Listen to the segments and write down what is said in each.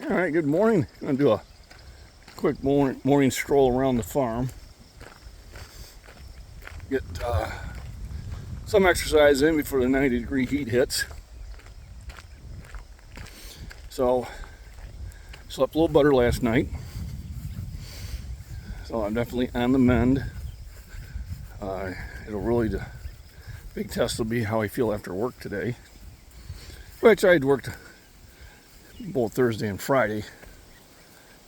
All right, good morning. I'm going to do a quick morning stroll around the farm. Get some exercise in before the 90-degree heat hits. So, slept a little better last night. So I'm definitely on the mend. The big test will be how I feel after work today. Which I'd worked both Thursday and Friday.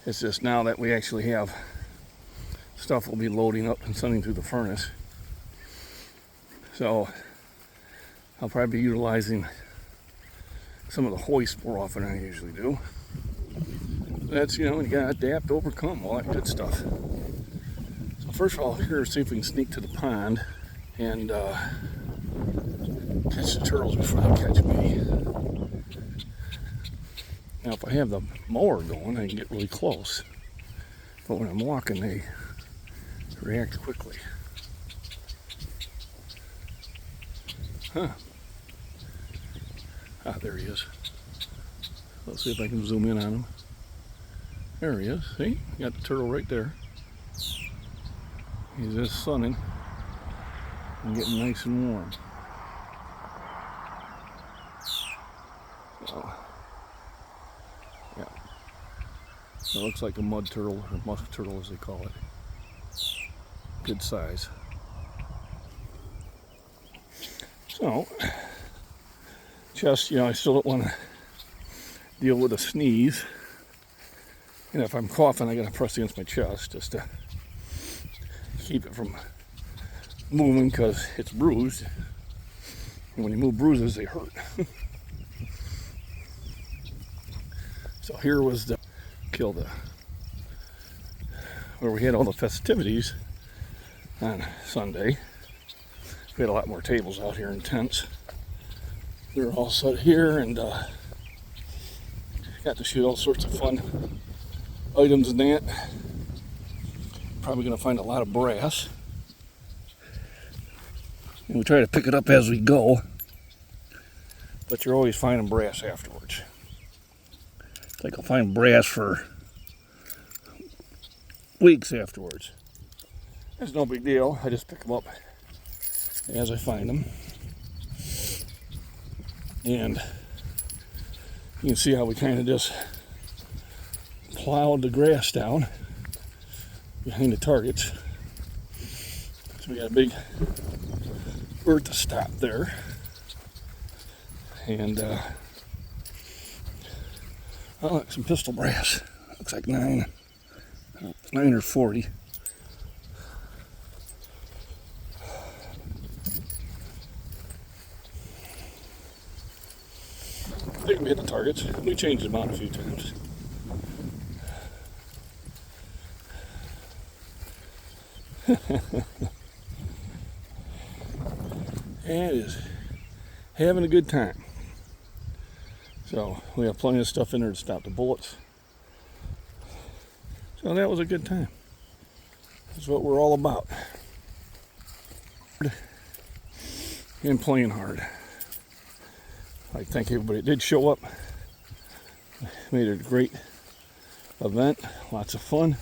It's just now that we actually have stuff we'll be loading up and sending through the furnace. So I'll probably be utilizing some of the hoist more often than I usually do. That's, you gotta adapt, overcome, all that good stuff. So first of all, here, see if we can sneak to the pond and catch the turtles before they catch me. Now, if I have the mower going, I can get really close. But when I'm walking, they react quickly. Huh. Ah, there he is. Let's see if I can zoom in on him. There he is. See? Got the turtle right there. He's just sunning and getting nice and warm. So, yeah. That looks like a mud turtle, or musk turtle as they call it. Good size. So, just, I still don't want to deal with a sneeze. And if I'm coughing, I got to press against my chest just to keep it from moving because it's bruised. And when you move bruises, they hurt. So here was the where we had all the festivities on Sunday. We had a lot more tables out here and tents. They're all set here, and got to shoot all sorts of fun items in that. Probably going to find a lot of brass. And we try to pick it up as we go, but you're always finding brass afterwards. It's like I'll find brass for weeks afterwards. It's no big deal. I just pick them up as I find them. And you can see how we kind of just plowed the grass down behind the targets. So we got a big earth to stop there. And oh, some pistol brass. Looks like 9 or 40. I think we hit the targets. We changed them out a few times. And it is having a good time. So we have plenty of stuff in there to stop the bullets. So that was a good time. That's what we're all about. And playing hard. I thank everybody that did show up. Made it a great event. Lots of fun.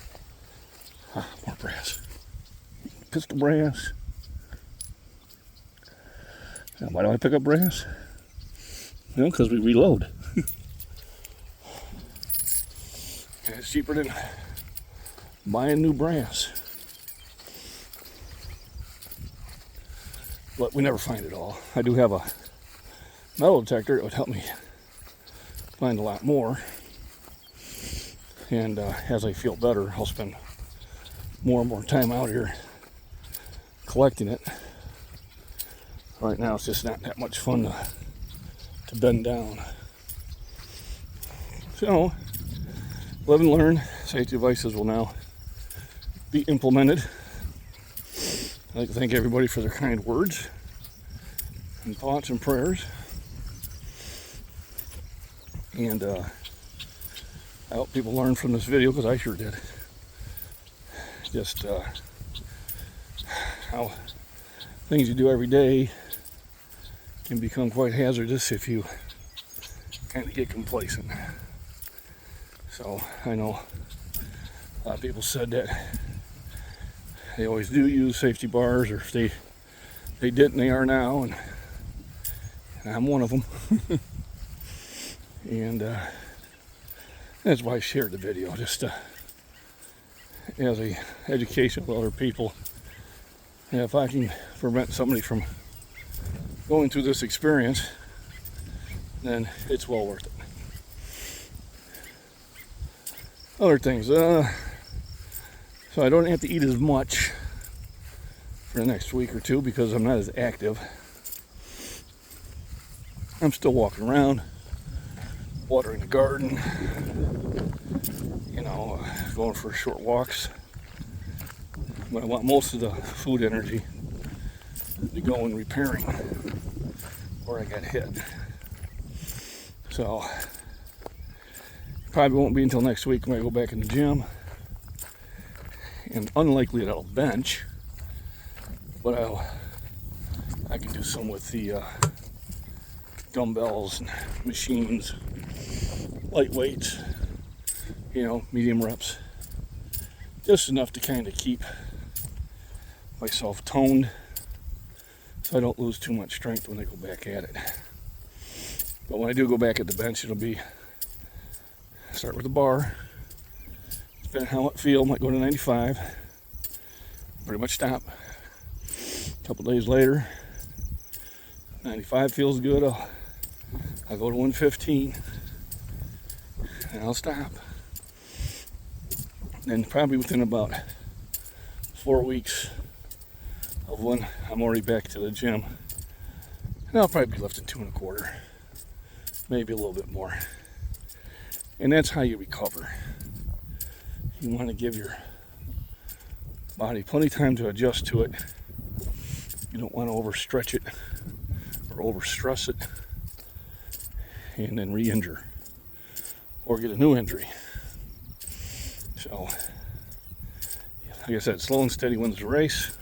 More brass. Pistol brass. Now, why do I pick up brass? Because we reload. And it's cheaper than buying new brass. But we never find it all. I do have a metal detector. It would help me find a lot more. And as I feel better, I'll spend more and more time out here collecting it. Right now it's just not that much fun to bend down. So, live and learn. Safety devices will now be implemented. I'd like to thank everybody for their kind words and thoughts and prayers. And I hope people learn from this video, because I sure did. Just how things you do every day can become quite hazardous if you kind of get complacent. So I know a lot of people said that they always do use safety bars, or if they didn't, they are now, and I'm one of them. And that's why I shared the video, just as a education to other people. And if I can prevent somebody from going through this experience, then it's well worth it. Other things, so I don't have to eat as much for the next week or two because I'm not as active. I'm still walking around, watering the garden, going for short walks. But I want most of the food energy to go in repairing where I got hit. So probably won't be until next week when I go back in the gym. And unlikely that I'll bench, but I can do some with the dumbbells and machines, light weights, medium reps. Just enough to kind of keep myself toned so I don't lose too much strength when I go back at it. But when I do go back at the bench, it'll be start with the bar, depending on how it feels, might go to 95, pretty much stop. A couple days later, 95 feels good, I'll go to 115 and I'll stop. And probably within about 4 weeks of when I'm already back to the gym, and I'll probably be lifting 2 1/4, maybe a little bit more. And that's how you recover. You want to give your body plenty of time to adjust to it. You don't want to overstretch it or overstress it and then re-injure or get a new injury. So, like I said, slow and steady wins the race.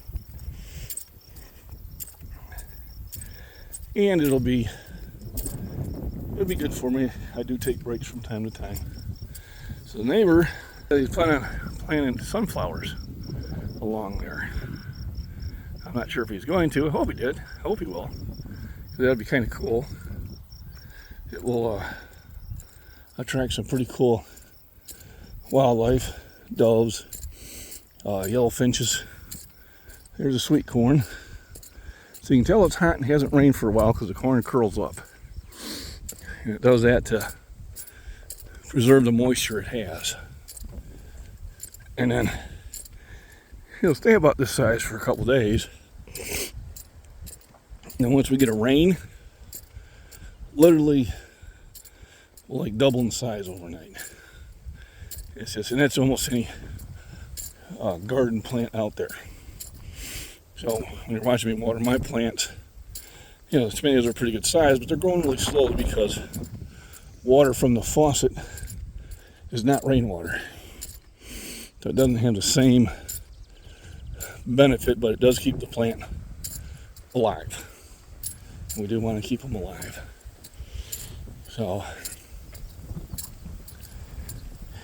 And it'll be good for me. I do take breaks from time to time. So the neighbor, he's planting sunflowers along there. I'm not sure if he's going to. I hope he did. I hope he will. That'd be kind of cool. It will attract some pretty cool wildlife, doves, yellow finches. There's a sweet corn. So you can tell it's hot and hasn't rained for a while because the corn curls up. And it does that to preserve the moisture it has. And then it'll stay about this size for a couple days. And then once we get a rain, literally will like double in size overnight. It's just, and that's almost any garden plant out there. So when you're watching me water my plants, the tomatoes are pretty good size, but they're growing really slowly because water from the faucet is not rainwater. So it doesn't have the same benefit, but it does keep the plant alive. And we do want to keep them alive. So,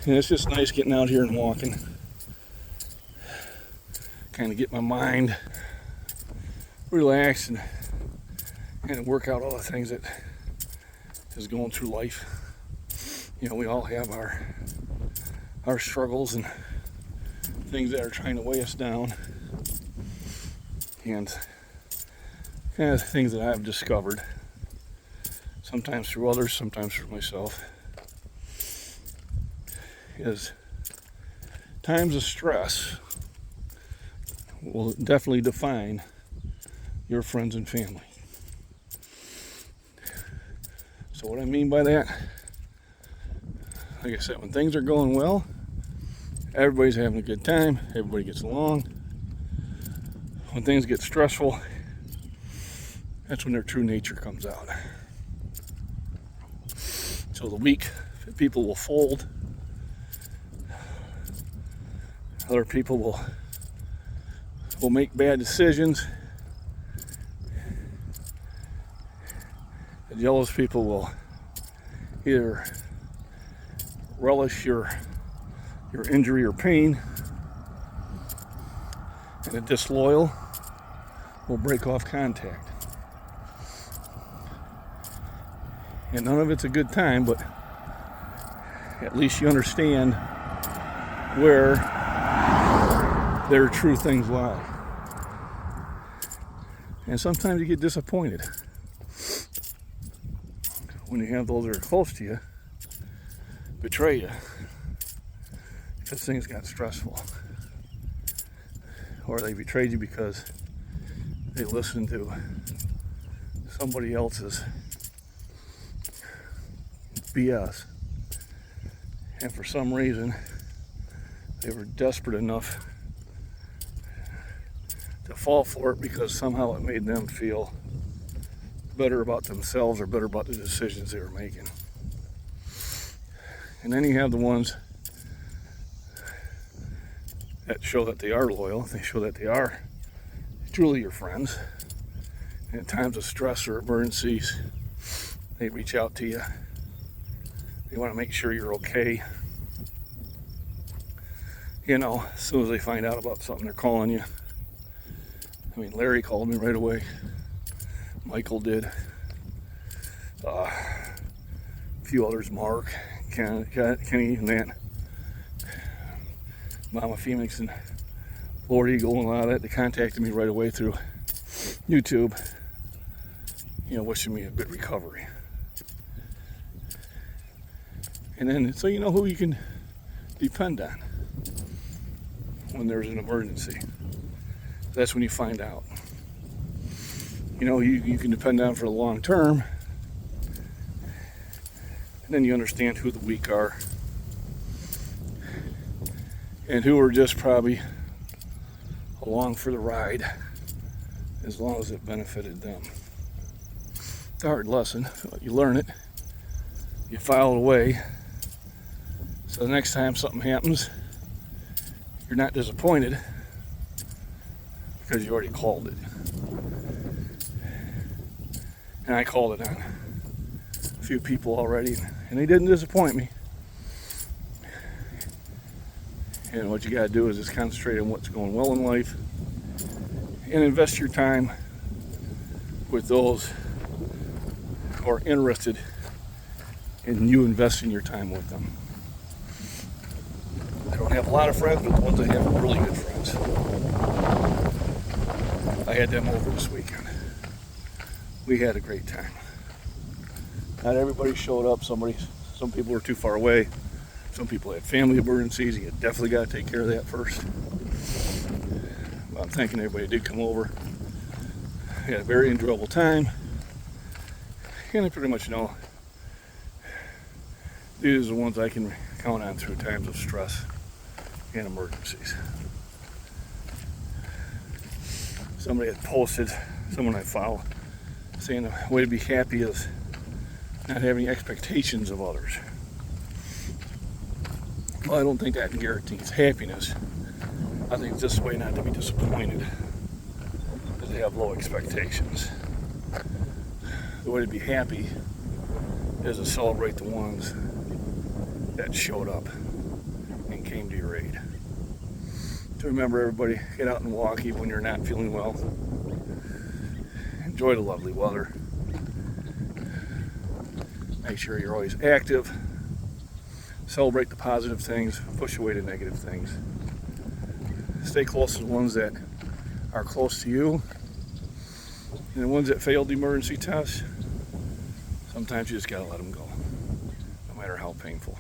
and it's just nice getting out here and walking. Kind of get my mind relaxed and kind of work out all the things that is going through life. We all have our struggles and things that are trying to weigh us down, and kind of things that I've discovered, sometimes through others, sometimes through myself, is times of stress will definitely define your friends and family. So what I mean by that, like I said, when things are going well, everybody's having a good time, everybody gets along. When things get stressful, that's when their true nature comes out. So the weak people will fold. Other people will make bad decisions. The jealous people will either relish your injury or pain, and a disloyal will break off contact. And none of it's a good time, but at least you understand where their true things lie. And sometimes you get disappointed when you have those that are close to you betray you because things got stressful, or they betrayed you because they listened to somebody else's BS, and for some reason they were desperate enough to fall for it because somehow it made them feel better about themselves or better about the decisions they were making. And then you have the ones that show that they are loyal, they show that they are truly your friends. And in times of stress or emergencies, they reach out to you. They want to make sure you're okay. You know, as soon as they find out about something, they're calling you. I mean, Larry called me right away. Michael did. A few others, Mark, Kenny, and that. Mama Phoenix and Lord Eagle and a lot of that. They contacted me right away through YouTube, you know, wishing me a good recovery. And then, so you know who you can depend on when there's an emergency. That's when you find out. You know, you can depend on for the long term, and then you understand who the weak are and who are just probably along for the ride as long as it benefited them. It's a hard lesson, but you learn it, you file it away, so the next time something happens, you're not disappointed because you already called it. And I called it on a few people already, and they didn't disappoint me. And what you got to do is just concentrate on what's going well in life and invest your time with those who are interested in you investing your time with them. I don't have a lot of friends, but the ones I have are really good friends. I had them over this weekend. We had a great time. Not everybody showed up. Some people were too far away. Some people had family emergencies. You definitely got to take care of that first. But I'm thanking everybody who did come over. I had a very enjoyable time. And I pretty much know these are the ones I can count on through times of stress and emergencies. Somebody had posted, someone I follow, saying the way to be happy is not having expectations of others. Well, I don't think that guarantees happiness. I think it's this way not to be disappointed, is to have low expectations. The way to be happy is to celebrate the ones that showed up and came to your aid. To remember, everybody, get out and walk even when you're not feeling well. Enjoy the lovely weather. Make sure you're always active. Celebrate the positive things, push away the negative things. Stay close to the ones that are close to you. And the ones that failed the emergency test, sometimes you just gotta let them go, no matter how painful.